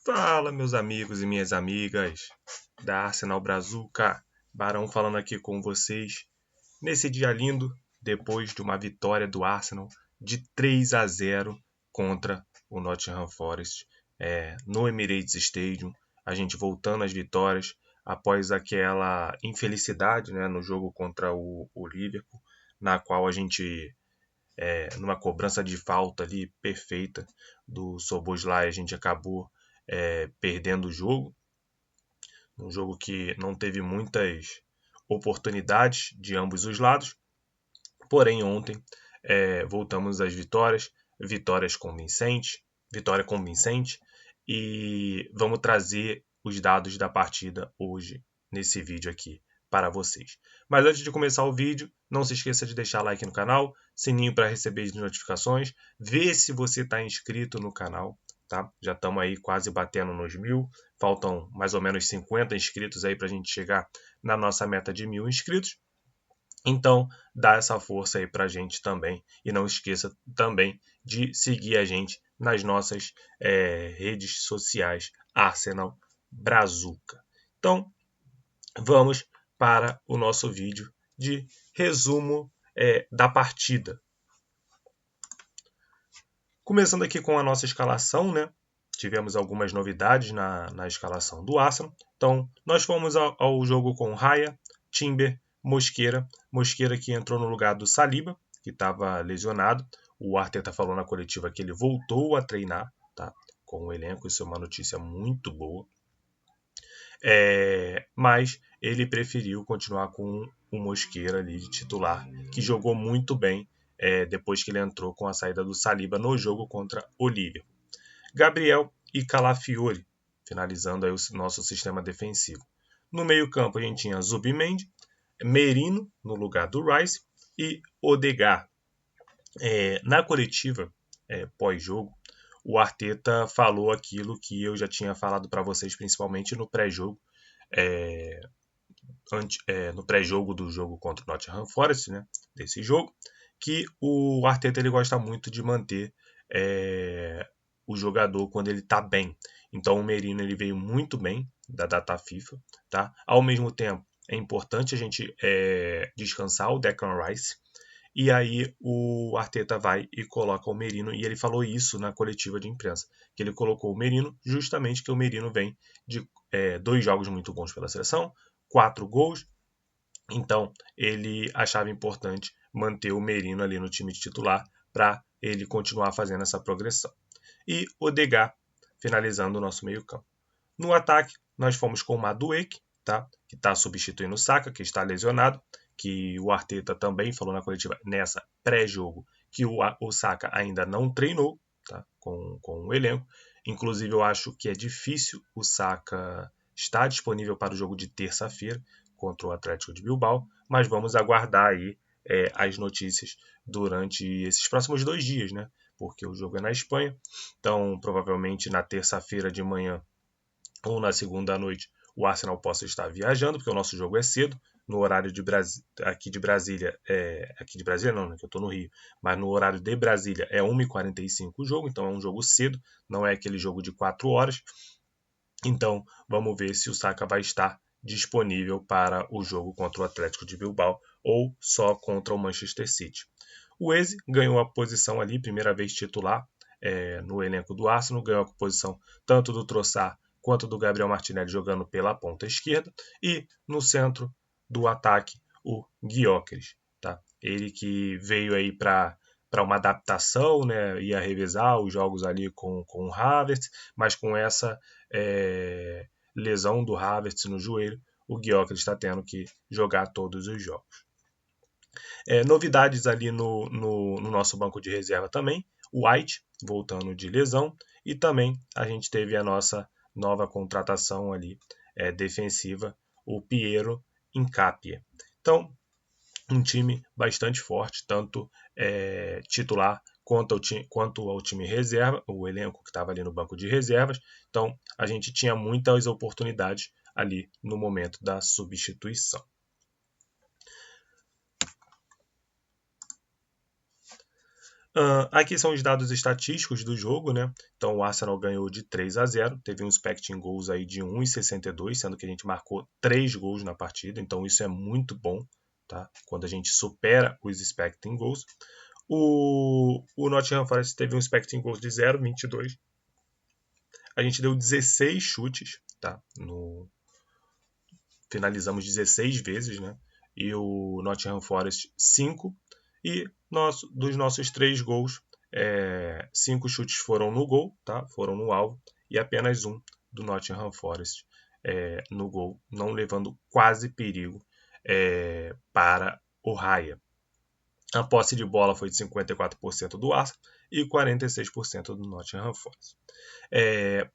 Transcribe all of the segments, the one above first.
Fala, meus amigos e minhas amigas da Arsenal Brazuca. Barão falando aqui com vocês nesse dia lindo, depois de uma vitória do Arsenal de 3-0 contra o Nottingham Forest no Emirates Stadium. A gente voltando às vitórias após aquela infelicidade, né, no jogo contra o Liverpool, na qual a gente, numa cobrança de falta ali perfeita do Szoboszlai, a gente acabou perdendo o jogo. Um jogo que não teve muitas oportunidades de ambos os lados. Porém, ontem voltamos às vitórias, vitória convincente, e vamos trazer os dados da partida hoje nesse vídeo aqui para vocês. Mas antes de começar o vídeo, não se esqueça de deixar like no canal, sininho para receber as notificações, ver se você está inscrito no canal, tá? Já estamos aí quase batendo nos 1000, faltam mais ou menos 50 inscritos aí para a gente chegar na nossa meta de 1000 inscritos. Então, dá essa força aí pra gente também. E não esqueça também de seguir a gente nas nossas redes sociais Arsenal Brazuca. Então, vamos para o nosso vídeo de resumo da partida. Começando aqui com a nossa escalação, né? Tivemos algumas novidades na escalação do Arsenal. Então, nós fomos ao jogo com Raya, Timber, Mosquera que entrou no lugar do Saliba, que estava lesionado. O Arteta falou na coletiva que ele voltou a treinar, tá, com o elenco. Isso é uma notícia muito boa. Mas ele preferiu continuar com o Mosquera ali de titular, que jogou muito bem depois que ele entrou com a saída do Saliba no jogo contra o Liverpool. Gabriel e Calafiori, finalizando aí o nosso sistema defensivo. No meio-campo a gente tinha Zubimendi, Merino no lugar do Rice e Odegaard. Na coletiva pós-jogo, o Arteta falou aquilo que eu já tinha falado para vocês, principalmente no pré-jogo, no pré-jogo do jogo contra o Nottingham Forest, né, desse jogo, que o Arteta ele gosta muito de manter o jogador quando ele está bem. Então o Merino ele veio muito bem da data FIFA, tá? Ao mesmo tempo é importante a gente descansar o Declan Rice. E aí o Arteta vai e coloca o Merino, e ele falou isso na coletiva de imprensa, que ele colocou o Merino justamente que o Merino vem de 2 jogos muito bons pela seleção, 4 gols. Então ele achava importante manter o Merino ali no time titular para ele continuar fazendo essa progressão. E Odegaard finalizando o nosso meio-campo. No ataque, nós fomos com o Madueke, tá? Que está substituindo o Saka, que está lesionado, que o Arteta também falou na coletiva nessa pré-jogo que o Saka ainda não treinou, tá? com o elenco. Inclusive, eu acho que é difícil o Saka estar disponível para o jogo de terça-feira contra o Atlético de Bilbao, mas vamos aguardar aí as notícias durante esses próximos 2 dias, né? Porque o jogo é na Espanha, então provavelmente na terça-feira de manhã ou na segunda à noite o Arsenal possa estar viajando, porque o nosso jogo é cedo, no horário de aqui de Brasília, aqui de Brasília não, né, que eu estou no Rio, mas no horário de Brasília é 1h45 o jogo, então é um jogo cedo, não é aquele jogo de 4 horas. Então vamos ver se o Saka vai estar disponível para o jogo contra o Atlético de Bilbao ou só contra o Manchester City. O Eze ganhou a posição ali, primeira vez titular no elenco do Arsenal, ganhou a posição tanto do Trossard quanto do Gabriel Martinelli jogando pela ponta esquerda, e no centro do ataque o Gyökeres, tá? Ele que veio aí para uma adaptação, né? Ia revezar os jogos ali com o Havertz, mas com essa lesão do Havertz no joelho, o Gyökeres está tendo que jogar todos os jogos. Novidades ali no nosso banco de reserva também, o White voltando de lesão, e também a gente teve a nossa nova contratação ali defensiva, o Piero Hincapié. Então, um time bastante forte, tanto titular quanto ao time reserva, o elenco que estava ali no banco de reservas. Então, a gente tinha muitas oportunidades ali no momento da substituição. Aqui são os dados estatísticos do jogo, né? Então o Arsenal ganhou de 3-0, teve um expecting goals aí de 1,62, sendo que a gente marcou 3 gols na partida, então isso é muito bom, tá? Quando a gente supera os expecting goals. O Nottingham Forest teve um expecting goals de 0,22. A gente deu 16 chutes, tá? Finalizamos 16 vezes, né? E o Nottingham Forest 5. E dos nossos 3 gols, 5 chutes foram no gol, tá? Foram no alvo, e apenas um do Nottingham Forest no gol, não levando quase perigo para o Raya. A posse de bola foi de 54% do Arsenal e 46% do Nottingham Forest.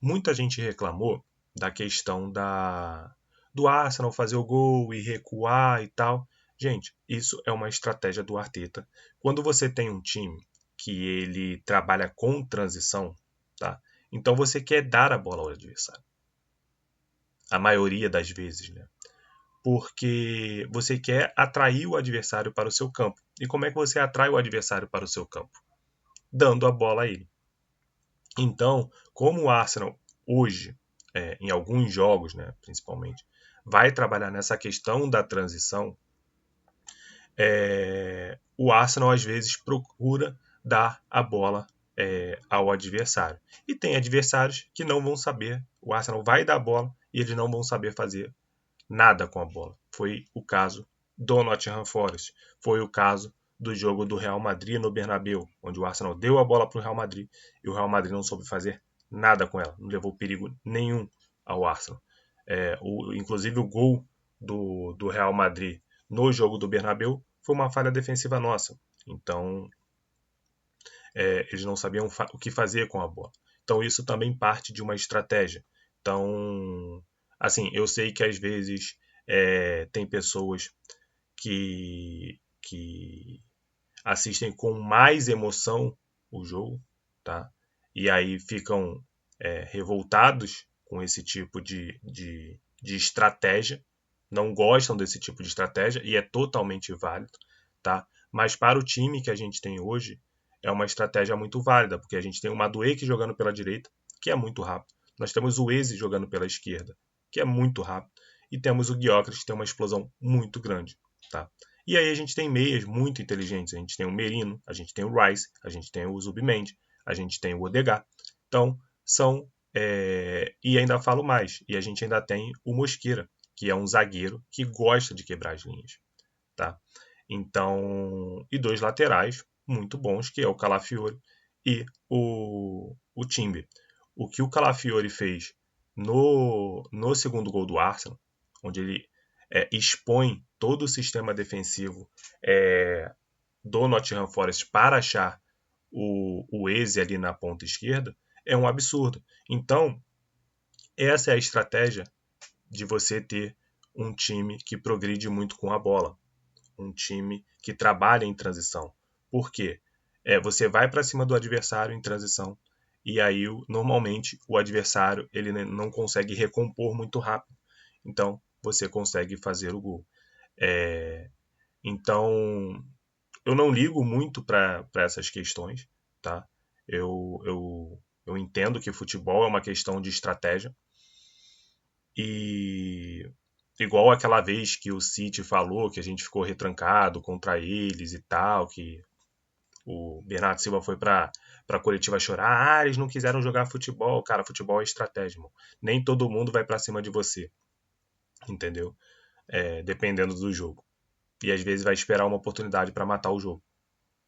Muita gente reclamou da questão do Arsenal fazer o gol e recuar e tal. Gente, isso é uma estratégia do Arteta. Quando você tem um time que ele trabalha com transição, tá? Então você quer dar a bola ao adversário. A maioria das vezes, né? Porque você quer atrair o adversário para o seu campo. E como é que você atrai o adversário para o seu campo? Dando a bola a ele. Então, como o Arsenal hoje, em alguns jogos, né, principalmente, vai trabalhar nessa questão da transição, o Arsenal às vezes procura dar a bola ao adversário. E tem adversários que não vão saber, o Arsenal vai dar a bola e eles não vão saber fazer nada com a bola. Foi o caso do Nottingham Forest, foi o caso do jogo do Real Madrid no Bernabéu, onde o Arsenal deu a bola para o Real Madrid e o Real Madrid não soube fazer nada com ela, não levou perigo nenhum ao Arsenal. Inclusive o gol do Real Madrid no jogo do Bernabéu foi uma falha defensiva nossa. Então, eles não sabiam o que fazer com a bola. Então, isso também parte de uma estratégia. Então, assim, eu sei que às vezes tem pessoas que assistem com mais emoção o jogo, tá? E aí ficam revoltados com esse tipo de estratégia, não gostam desse tipo de estratégia e é totalmente válido, tá? Mas para o time que a gente tem hoje, é uma estratégia muito válida, porque a gente tem o Madueke jogando pela direita, que é muito rápido. Nós temos o Eze jogando pela esquerda, que é muito rápido. E temos o Gyökeres, que tem uma explosão muito grande, tá? E aí a gente tem meias muito inteligentes. A gente tem o Merino, a gente tem o Rice, a gente tem o Zubimendi, a gente tem o Odegaard. Então, são... E ainda falo mais. E a gente ainda tem o Mosquera, que é um zagueiro que gosta de quebrar as linhas, tá? Então... E 2 laterais muito bons, que é o Calafiori e o Timber. O que o Calafiori fez no segundo gol do Arsenal, onde ele expõe todo o sistema defensivo do Nottingham Forest para achar o Eze ali na ponta esquerda, é um absurdo. Então, essa é a estratégia de você ter um time que progride muito com a bola, um time que trabalha em transição. Por quê? Você vai para cima do adversário em transição e aí normalmente o adversário ele não consegue recompor muito rápido. Então você consegue fazer o gol. Então eu não ligo muito para essas questões, tá? Eu entendo que futebol é uma questão de estratégia e igual aquela vez que o City falou que a gente ficou retrancado contra eles e tal, que o Bernardo Silva foi para a coletiva chorar. Eles não quiseram jogar futebol. Cara, futebol é estratégia, irmão. Nem todo mundo vai para cima de você, entendeu? Dependendo do jogo. E às vezes vai esperar uma oportunidade para matar o jogo.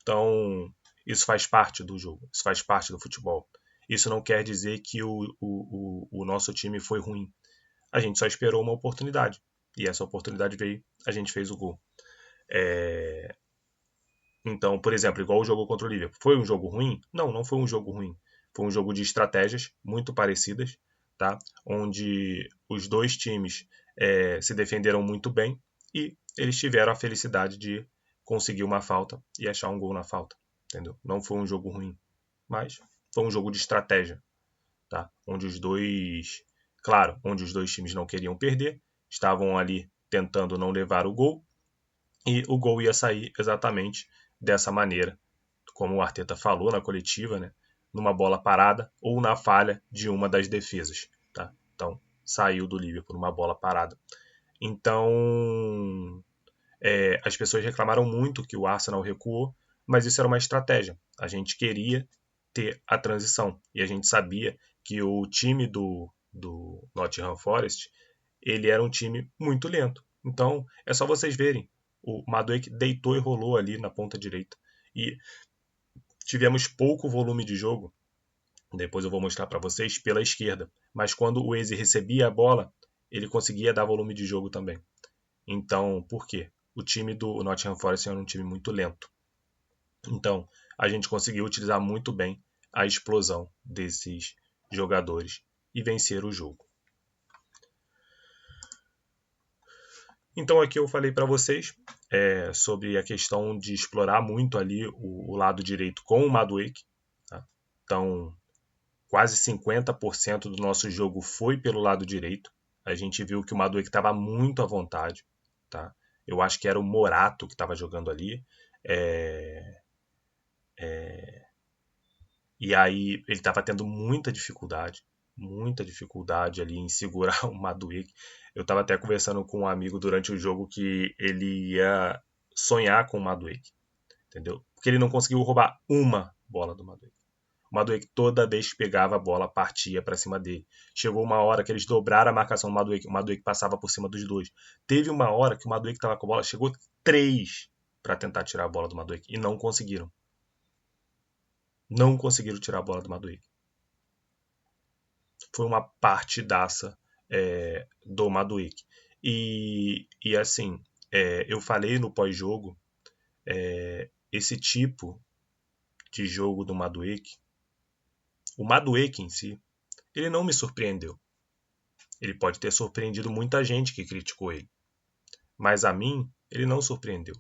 Então, isso faz parte do jogo. Isso faz parte do futebol. Isso não quer dizer que o nosso time foi ruim. A gente só esperou uma oportunidade. E essa oportunidade veio, a gente fez o gol. Então, por exemplo, igual o jogo contra o Liverpool. Foi um jogo ruim? Não, não foi um jogo ruim. Foi um jogo de estratégias muito parecidas, tá? Onde os dois times se defenderam muito bem e eles tiveram a felicidade de conseguir uma falta e achar um gol na falta, entendeu? Não foi um jogo ruim, mas foi um jogo de estratégia, tá? Onde os dois, claro, onde os dois times não queriam perder, estavam ali tentando não levar o gol e o gol ia sair exatamente dessa maneira como o Arteta falou na coletiva, né, numa bola parada ou na falha de uma das defesas. Tá? Então, saiu do Liverpool numa bola parada. Então, as pessoas reclamaram muito que o Arsenal recuou, mas isso era uma estratégia. A gente queria ter a transição e a gente sabia que o time do Nottingham Forest ele era um time muito lento. Então, é só vocês verem. O Madueke deitou e rolou ali na ponta direita. E tivemos pouco volume de jogo, depois eu vou mostrar para vocês, pela esquerda. Mas quando o Eze recebia a bola, ele conseguia dar volume de jogo também. Então, por quê? O time do Nottingham Forest era um time muito lento. Então, a gente conseguiu utilizar muito bem a explosão desses jogadores e vencer o jogo. Então, aqui eu falei para vocês sobre a questão de explorar muito ali o lado direito com o Madueke. Tá? Então, quase 50% do nosso jogo foi pelo lado direito. A gente viu que o Madueke estava muito à vontade. Tá? Eu acho que era o Morato que estava jogando ali. E aí ele estava tendo muita dificuldade ali em segurar o Madueke. Eu estava até conversando com um amigo durante o jogo que ele ia sonhar com o Madueke, entendeu? Porque ele não conseguiu roubar uma bola do Madueke. O Madueke toda vez que pegava a bola partia para cima dele. Chegou uma hora que eles dobraram a marcação do Madueke, o Madueke passava por cima dos dois. Teve uma hora que o Madueke estava com a bola, chegou 3 para tentar tirar a bola do Madueke e não conseguiram. Não conseguiram tirar a bola do Madueke. Foi uma partidaça do Madueke. E assim, eu falei no pós-jogo, esse tipo de jogo do Madueke, o Madueke em si, ele não me surpreendeu. Ele pode ter surpreendido muita gente que criticou ele. Mas a mim, ele não surpreendeu.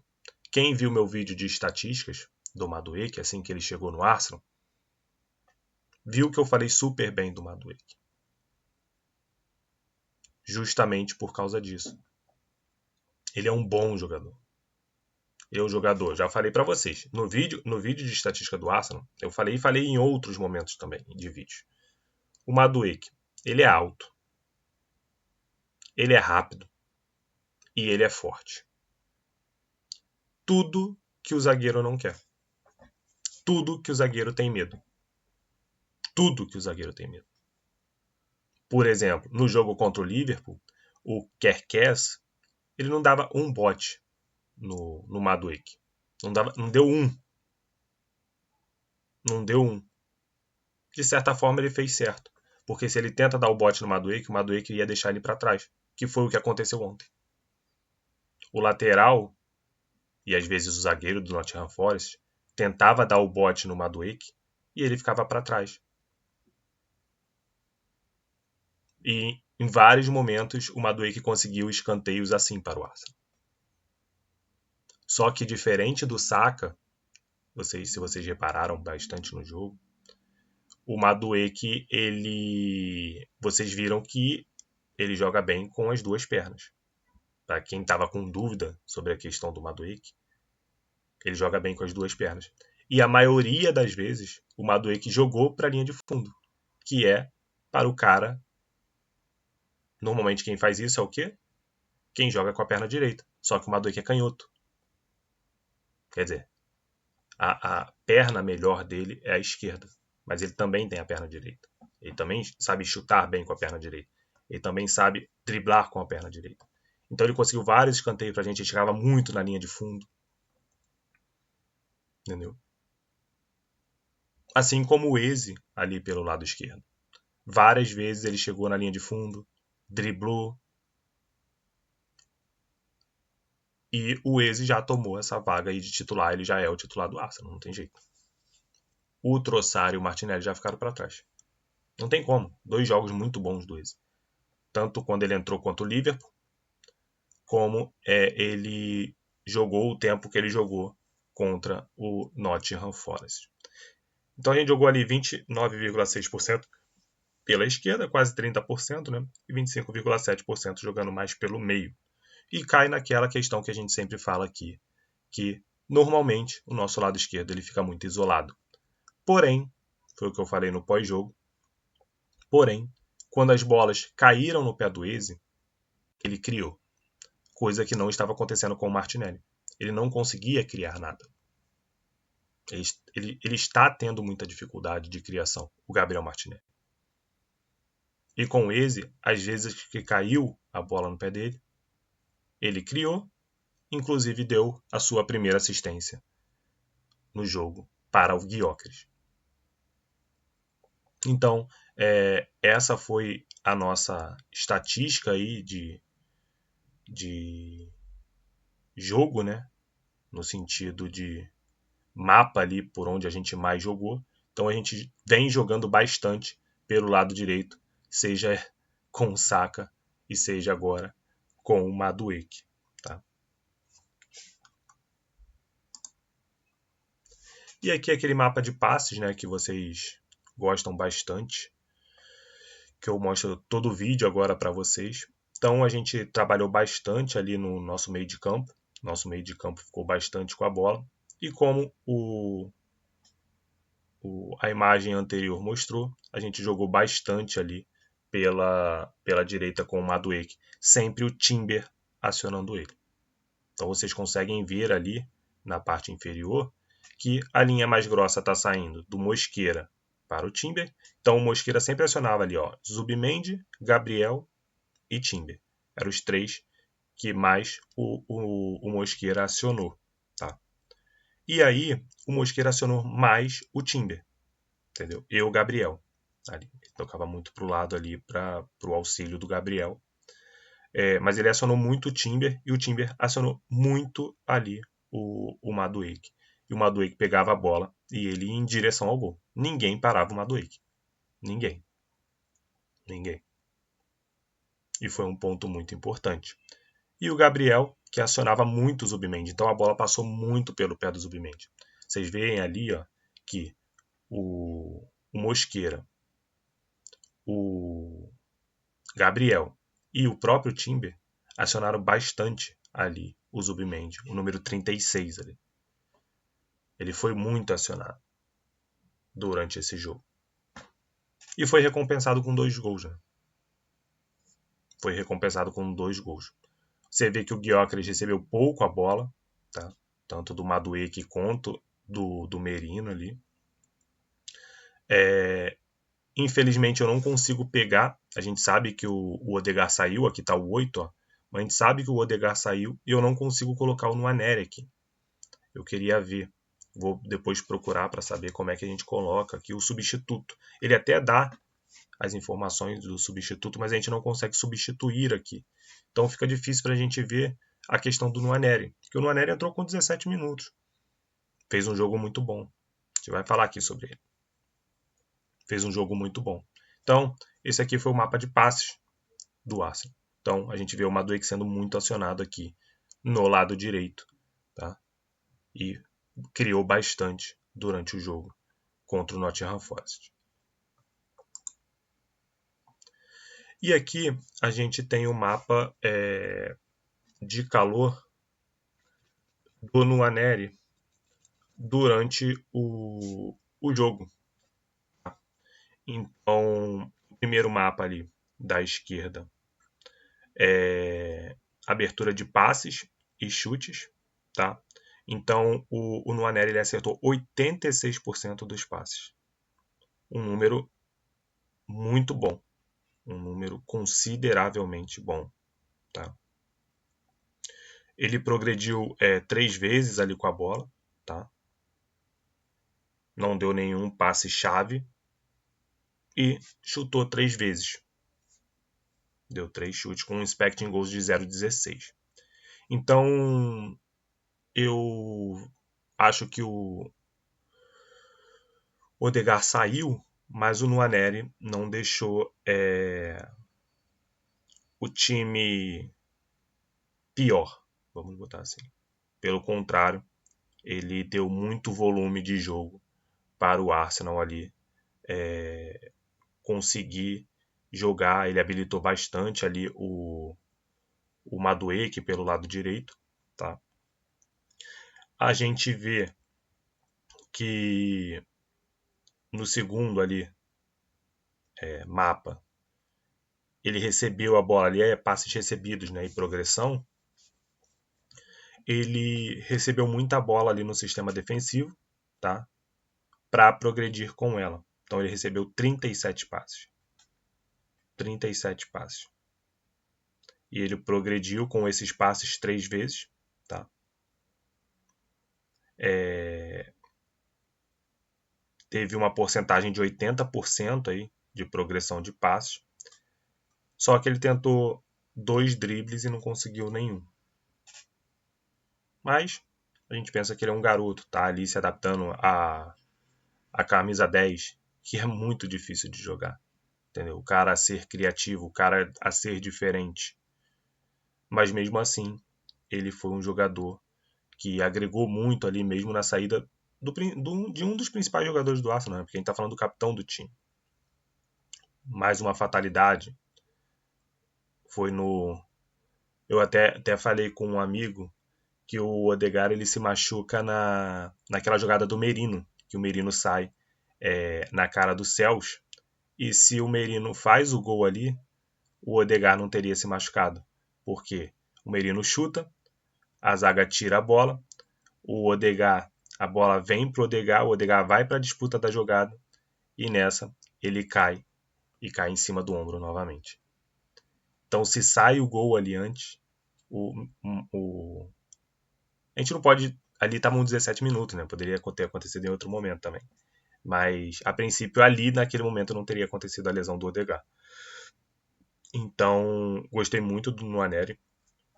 Quem viu meu vídeo de estatísticas do Madueke, assim que ele chegou no Arsenal, viu que eu falei super bem do Madueke. Justamente por causa disso. Ele é um bom jogador. Ele é um jogador, já falei para vocês. No vídeo de estatística do Arsenal, eu falei e falei em outros momentos também de vídeo. O Madueke, ele é alto, ele é rápido e ele é forte. Tudo que o zagueiro não quer. Tudo que o zagueiro tem medo. Tudo que o zagueiro tem medo. Por exemplo, no jogo contra o Liverpool, o Kerkez, ele não dava um bote no Madueke. Não deu um. Não deu um. De certa forma, ele fez certo. Porque se ele tenta dar o bote no Madueke, o Madueke ia deixar ele para trás. Que foi o que aconteceu ontem. O lateral, e às vezes o zagueiro do Nottingham Forest, tentava dar o bote no Madueke e ele ficava para trás. E em vários momentos o Madueke conseguiu escanteios assim para o Arsenal. Só que diferente do Saka, se vocês repararam bastante no jogo, o Madueke, vocês viram que ele joga bem com as duas pernas. Para quem estava com dúvida sobre a questão do Madueke, ele joga bem com as duas pernas. E a maioria das vezes, o Madueke jogou para a linha de fundo, que é para o cara. Normalmente quem faz isso é o quê? Quem joga com a perna direita. Só que o Madueke é canhoto. Quer dizer, a perna melhor dele é a esquerda. Mas ele também tem a perna direita. Ele também sabe chutar bem com a perna direita. Ele também sabe driblar com a perna direita. Então ele conseguiu vários escanteios pra gente. Ele chegava muito na linha de fundo. Entendeu? Assim como o Eze ali pelo lado esquerdo. Várias vezes ele chegou na linha de fundo, driblou. E o Eze já tomou essa vaga aí de titular. Ele já é o titular do Arsenal, não tem jeito. O Trossard e o Martinelli já ficaram para trás. Não tem como. 2 jogos muito bons do Eze. Tanto quando ele entrou contra o Liverpool, como ele jogou o tempo que ele jogou contra o Nottingham Forest. Então a gente jogou ali 29,6% pela esquerda, quase 30%, né? E 25,7% jogando mais pelo meio. E cai naquela questão que a gente sempre fala aqui, que normalmente o nosso lado esquerdo ele fica muito isolado. Porém, foi o que eu falei no pós-jogo, porém, quando as bolas caíram no pé do Eze, ele criou, coisa que não estava acontecendo com o Martinelli. Ele não conseguia criar nada. Ele está tendo muita dificuldade de criação, o Gabriel Martinelli. E com o Eze, às vezes que caiu a bola no pé dele, ele criou, inclusive deu a sua primeira assistência no jogo para o Gyökeres. Então, essa foi a nossa estatística aí de jogo, né? No sentido de mapa ali por onde a gente mais jogou. Então a gente vem jogando bastante pelo lado direito, seja com o Saka e seja agora com o Madueke. Tá? E aqui aquele mapa de passes, né, que vocês gostam bastante, que eu mostro todo o vídeo agora para vocês. Então a gente trabalhou bastante ali no nosso meio de campo. Nosso meio de campo ficou bastante com a bola. E como a imagem anterior mostrou, a gente jogou bastante ali pela direita com o Madueke. Sempre o Timber acionando ele. Então vocês conseguem ver ali na parte inferior que a linha mais grossa está saindo do Mosqueira para o Timber. Então o Mosqueira sempre acionava ali, ó, Zubimendi, Gabriel e Timber. Eram os três que mais o Mosqueira acionou. Tá? E aí o Mosqueira acionou mais o Timber. Entendeu? E o Gabriel. Ali. Ele tocava muito para o lado ali para o auxílio do Gabriel. Mas ele acionou muito o Timber e o Timber acionou muito ali o Madueke. E o Madueke pegava a bola e ele ia em direção ao gol. Ninguém parava o Madueke. Ninguém. Ninguém. E foi um ponto muito importante. E o Gabriel, que acionava muito o Zubimendi. Então a bola passou muito pelo pé do Zubimendi. Vocês veem ali ó, que o Mosqueira, o Gabriel e o próprio Timber acionaram bastante ali o Zubimendi, o número 36 ali. Ele foi muito acionado durante esse jogo. E foi recompensado com 2 gols, né? Foi recompensado com 2 gols. Você vê que o Gyökeres recebeu pouco a bola, tá? Tanto do Madueke quanto do Merino ali. Infelizmente eu não consigo pegar. A gente sabe que o Odegaard saiu, aqui está o 8, ó. Mas a gente sabe que o Odegaard saiu e eu não consigo colocar o Nwaneri aqui. Eu queria ver. Vou depois procurar para saber como é que a gente coloca aqui o substituto. Ele até dá as informações do substituto, mas a gente não consegue substituir aqui. Então fica difícil para a gente ver a questão do Nwaneri. Porque o Nwaneri entrou com 17 minutos. Fez um jogo muito bom. A gente vai falar aqui sobre ele. Fez um jogo muito bom. Então, esse aqui foi o mapa de passes do Arsenal. Então, a gente vê o Madueke sendo muito acionado aqui no lado direito. Tá? E criou bastante durante o jogo contra o Nottingham Forest. E aqui a gente tem o mapa de calor do Nwaneri durante o jogo. Então, o primeiro mapa ali da esquerda é abertura de passes e chutes, tá? Então, o Nwaneri ele acertou 86% dos passes. Um número muito bom. Um número consideravelmente bom. Tá? Ele progrediu 3 vezes ali com a bola. Tá? Não deu nenhum passe-chave. E chutou 3 vezes. Deu 3 chutes com um expecting goals de 0,16. Então, eu acho que o Odegaard saiu, mas o Nwaneri não deixou o time pior, vamos botar assim. Pelo contrário, ele deu muito volume de jogo para o Arsenal ali conseguir jogar. Ele habilitou bastante ali o Madueke pelo lado direito, tá? a gente vê que no segundo ali, mapa, ele recebeu a bola ali, passes recebidos, né, e progressão, ele recebeu muita bola ali no sistema defensivo, tá? Para progredir com ela. Então ele recebeu 37 passes. 37 passes. E ele progrediu com esses passes 3 vezes, tá? Teve uma porcentagem de 80% aí de progressão de passes. Só que ele tentou 2 dribles e não conseguiu nenhum. Mas a gente pensa que ele é um garoto, tá ali se adaptando a camisa 10, que é muito difícil de jogar. Entendeu? O cara a ser criativo, o cara a ser diferente. Mas mesmo assim, ele foi um jogador que agregou muito ali mesmo na saída de um dos principais jogadores do Arsenal, né? Porque a gente está falando do capitão do time. Mais uma fatalidade foi no. Eu até falei com um amigo que o Odegaard ele se machuca naquela jogada do Merino, que o Merino sai na cara do Cels. E se o Merino faz o gol ali, o Odegaard não teria se machucado. Porque o Merino chuta, a zaga tira a bola, o Odegaard, a bola vem pro Odegaard, o Odegaard vai para a disputa da jogada e nessa ele cai e cai em cima do ombro novamente. Então se sai o gol ali antes, a gente não pode. Ali estavam 17 minutos, né? Poderia ter acontecido em outro momento também. Mas, a princípio, ali naquele momento não teria acontecido a lesão do Odegaard. Então, gostei muito do Nwaneri.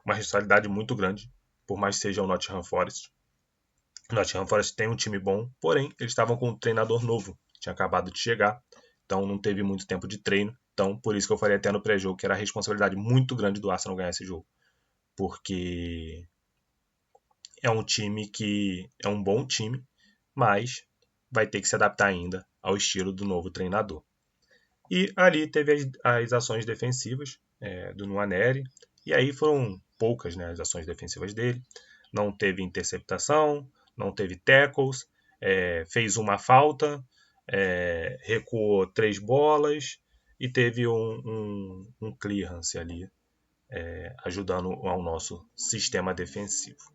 Uma responsabilidade muito grande, por mais que seja o Nottingham Forest. O Nottingham Forest tem um time bom, porém, eles estavam com um treinador novo. Tinha acabado de chegar, então não teve muito tempo de treino. Então, por isso que eu falei até no pré-jogo que era a responsabilidade muito grande do Arsenal ganhar esse jogo. Porque é um time que é um bom time, mas vai ter que se adaptar ainda ao estilo do novo treinador. E ali teve as ações defensivas do Nwaneri, e aí foram poucas, né, as ações defensivas dele. Não teve interceptação, não teve tackles, fez uma falta, recuou 3 bolas e teve um clearance ali, ajudando ao nosso sistema defensivo.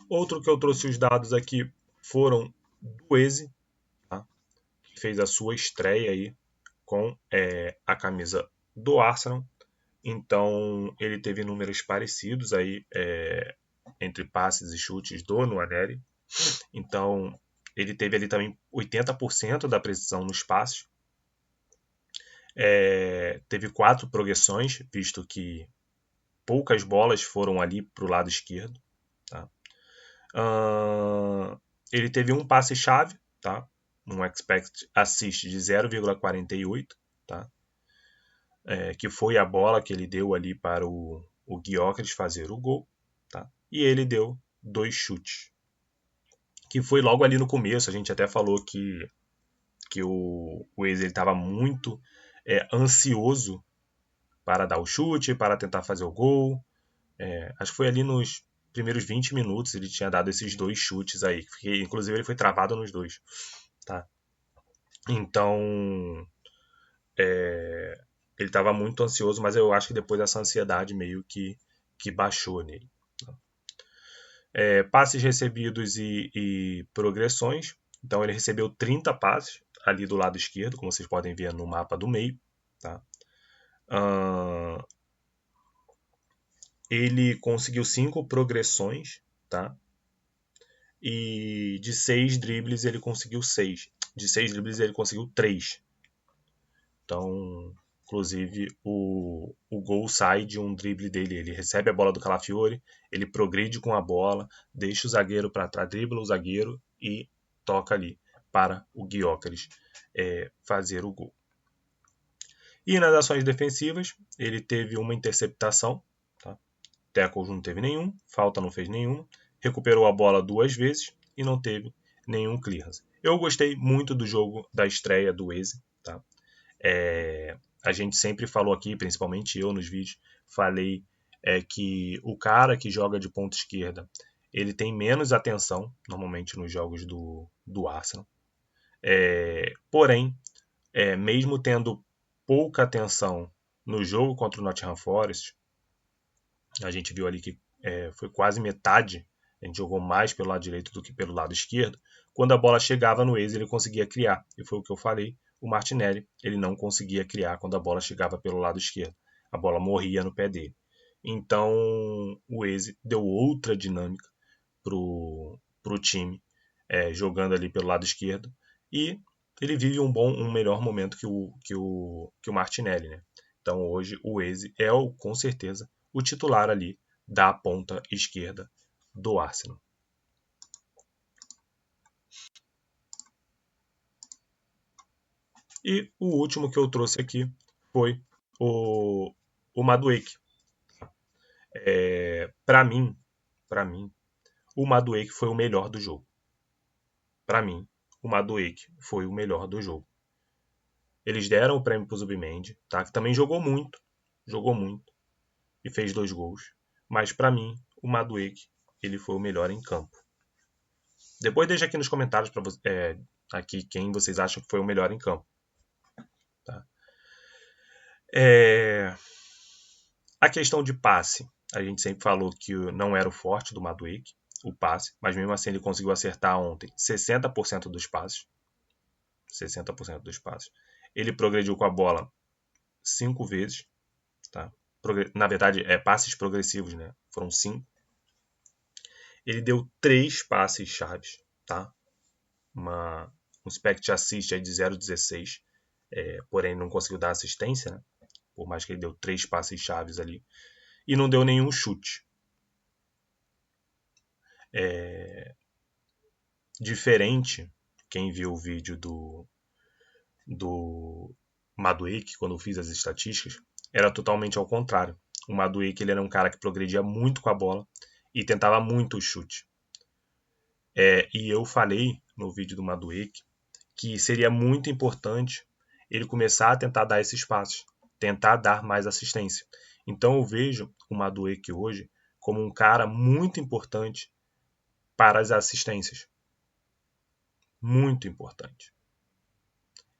Outro que eu trouxe os dados aqui foram do Eze, tá? Que fez a sua estreia aí com a camisa do Arsenal. Então ele teve números parecidos aí entre passes e chutes do Nwaneri. Então ele teve ali também 80% da precisão nos passes. Teve 4 progressões, visto que poucas bolas foram ali para o lado esquerdo. Tá? Ele teve um passe-chave, tá? Um expect assist de 0,48, tá? Que foi a bola que ele deu ali para o Gyökeres fazer o gol, tá? E ele deu 2 chutes, que foi logo ali no começo. A gente até falou que o Eze estava muito ansioso para dar o chute, para tentar fazer o gol. Acho que foi ali nos primeiros 20 minutos ele tinha dado esses 2 chutes aí, que inclusive ele foi travado nos 2, tá? Então, ele estava muito ansioso, mas eu acho que depois essa ansiedade meio que baixou nele. Passes recebidos e progressões. Então ele recebeu 30 passes ali do lado esquerdo, como vocês podem ver no mapa do meio. Tá? Ele conseguiu 5 progressões, tá? E de 6 dribles ele conseguiu 6. De 6 dribles ele conseguiu 3. Então, inclusive, o gol sai de um drible dele. Ele recebe a bola do Calafiori, ele progride com a bola, deixa o zagueiro para trás, dribla o zagueiro e toca ali para o Gyökeres fazer o gol. E nas ações defensivas, ele teve uma interceptação, tá? Tackle não teve nenhum, falta não fez nenhuma, recuperou a bola 2 vezes e não teve nenhum clearance. Eu gostei muito do jogo da estreia do Eze, tá? A gente sempre falou aqui, principalmente eu nos vídeos, falei é que o cara que joga de ponta esquerda, ele tem menos atenção, normalmente nos jogos do Arsenal. Porém, mesmo tendo pouca atenção no jogo contra o Nottingham Forest, a gente viu ali que foi quase metade, a gente jogou mais pelo lado direito do que pelo lado esquerdo. Quando a bola chegava no Eze, ele conseguia criar. E foi o que eu falei, o Martinelli, ele não conseguia criar quando a bola chegava pelo lado esquerdo. A bola morria no pé dele. Então, o Eze deu outra dinâmica pro time, jogando ali pelo lado esquerdo. E ele vive um melhor momento que o Martinelli, né? Então, hoje, o Eze é, com certeza, o titular ali da ponta esquerda do Arsenal. E o último que eu trouxe aqui foi o Madueke. Para mim, o Madueke foi o melhor do jogo. Para mim, o Madueke foi o melhor do jogo. Eles deram o prêmio para o Zubimendi, tá? Que também jogou muito e fez 2 gols. Mas para mim, o Madueke, ele foi o melhor em campo. Depois deixa aqui nos comentários para aqui quem vocês acham que foi o melhor em campo. Tá? A questão de passe, a gente sempre falou que não era o forte do Madueke, o passe, mas mesmo assim ele conseguiu acertar ontem 60% dos passes. 60% dos passes. Ele progrediu com a bola 5 vezes. Tá? Na verdade, passes progressivos, né? Foram 5. Ele deu 3 passes chaves, tá? Um expect assist aí de 0,16, porém não conseguiu dar assistência, né? Por mais que ele deu 3 passes chaves ali. E não deu nenhum chute. Diferente, quem viu o vídeo do Madueke, quando eu fiz as estatísticas, era totalmente ao contrário. O Madueke ele era um cara que progredia muito com a bola e tentava muito o chute. E eu falei no vídeo do Madueke que seria muito importante ele começar a tentar dar esses passos, tentar dar mais assistência. Então eu vejo o Madueke hoje como um cara muito importante para as assistências. Muito importante.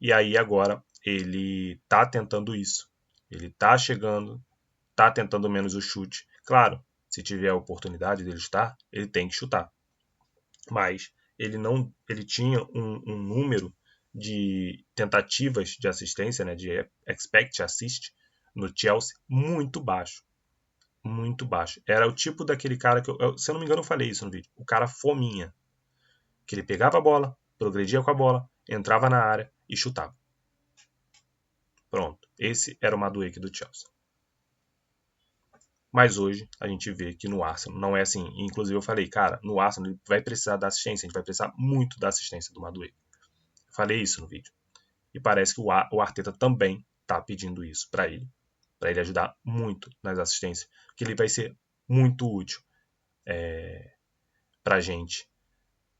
E aí agora ele está tentando isso. Ele está chegando, está tentando menos o chute. Claro, se tiver a oportunidade dele estar, ele tem que chutar. Mas ele tinha um número de tentativas de assistência, né, de expect assist no Chelsea muito baixo. Muito baixo. Era o tipo daquele cara que, se eu não me engano, eu falei isso no vídeo. O cara fominha. Que ele pegava a bola, progredia com a bola, entrava na área e chutava. Pronto. Esse era o Madueke do Chelsea. Mas hoje a gente vê que no Arsenal não é assim. Inclusive eu falei, cara, no Arsenal ele vai precisar da assistência, a gente vai precisar muito da assistência do Madueke. Falei isso no vídeo. E parece que o Arteta também está pedindo isso para ele ajudar muito nas assistências, que ele vai ser muito útil para a gente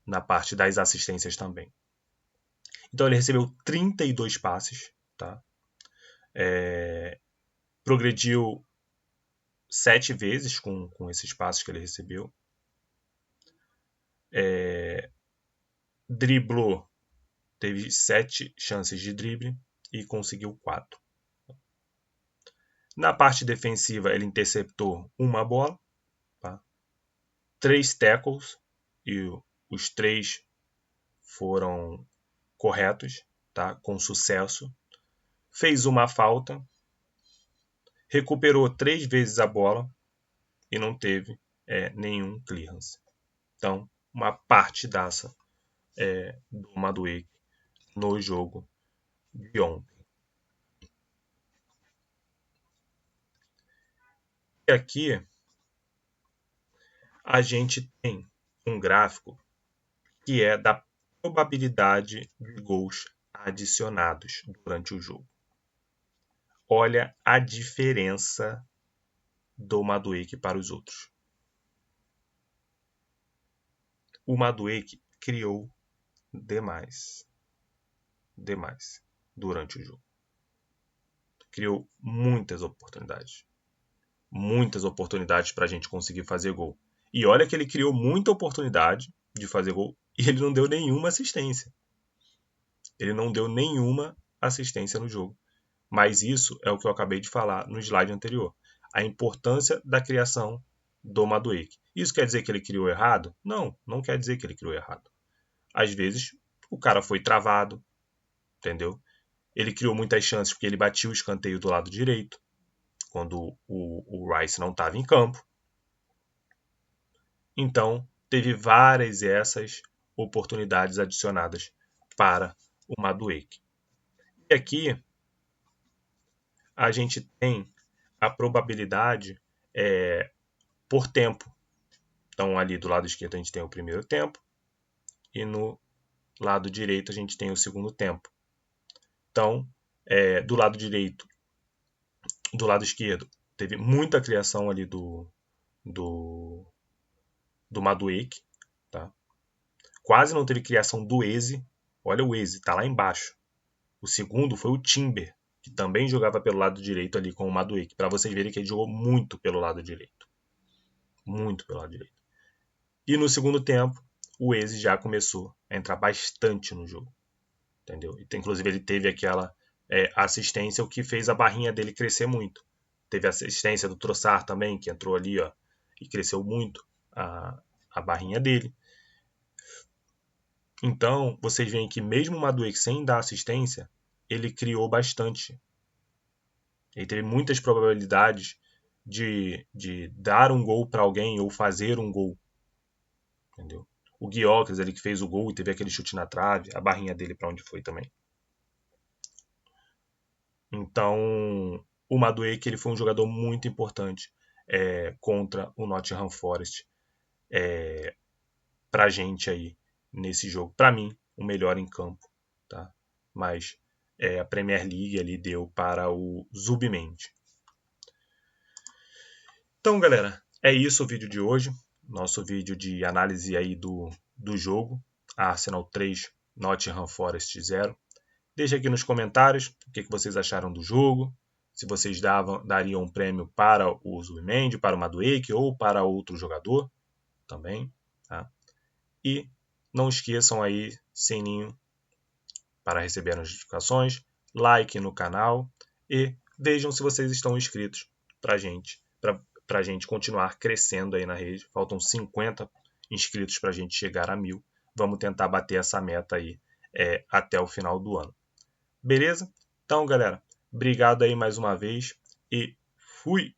na parte das assistências também. Então ele recebeu 32 passes, tá? Progrediu 7 vezes com esses passes que ele recebeu. Driblou, teve 7 chances de drible e conseguiu 4. Na parte defensiva, ele interceptou uma bola, tá? 3 tackles, e os 3 foram corretos, tá? Com sucesso. Fez uma falta, recuperou 3 vezes a bola e não teve nenhum clearance. Então, uma partidaça do Madueke no jogo de ontem. E aqui a gente tem um gráfico que é da probabilidade de gols adicionados durante o jogo. Olha a diferença do Madueke para os outros. O Madueke criou demais durante o jogo. Criou muitas oportunidades. muitas oportunidades para a gente conseguir fazer gol. E olha que ele criou muita oportunidade de fazer gol e ele não deu nenhuma assistência. Ele não deu nenhuma assistência no jogo. Mas isso é o que eu acabei de falar no slide anterior. A importância da criação do Madueke. Isso quer dizer que ele criou errado? Não, não quer dizer que ele criou errado. Às vezes, o cara foi travado, entendeu? Ele criou muitas chances porque ele batia o escanteio do lado direito, quando o Rice não estava em campo. Então, teve várias essas oportunidades adicionadas para o Madueke. E aqui, a gente tem a probabilidade por tempo. Então, ali do lado esquerdo a gente tem o primeiro tempo e no lado direito a gente tem o segundo tempo. Então, do lado direito, do lado esquerdo, teve muita criação ali do Madueke, tá? Quase não teve criação do Eze. Olha o Eze, tá lá embaixo. O segundo foi o Timber, que também jogava pelo lado direito ali com o Madueke, para vocês verem que ele jogou muito pelo lado direito. Muito pelo lado direito. E no segundo tempo, o Eze já começou a entrar bastante no jogo. Entendeu? Inclusive ele teve aquela assistência, o que fez a barrinha dele crescer muito. Teve a assistência do Trossard também, que entrou ali, ó, e cresceu muito a barrinha dele. Então, vocês veem que mesmo o Madueke sem dar assistência, ele criou bastante. Ele teve muitas probabilidades de dar um gol para alguém ou fazer um gol. Entendeu? O Gyökeres, ele que fez o gol e teve aquele chute na trave, a barrinha dele para onde foi também. Então, o Madueke ele foi um jogador muito importante contra o Nottingham Forest pra gente aí nesse jogo. Para mim, o melhor em campo, tá? Mas a Premier League ali deu para o Zubimendi. Então, galera, é isso o vídeo de hoje. Nosso vídeo de análise aí do jogo. Arsenal 3, Nottingham Forest 0. Deixa aqui nos comentários o que vocês acharam do jogo. Se vocês dariam um prêmio para o Zubimendi, para o Madueke ou para outro jogador também. Tá? E não esqueçam aí, sininho para receber as notificações, like no canal e vejam se vocês estão inscritos para a gente continuar crescendo aí na rede. Faltam 50 inscritos para a gente chegar a 1000. Vamos tentar bater essa meta aí até o final do ano. Beleza? Então, galera, obrigado aí mais uma vez e fui!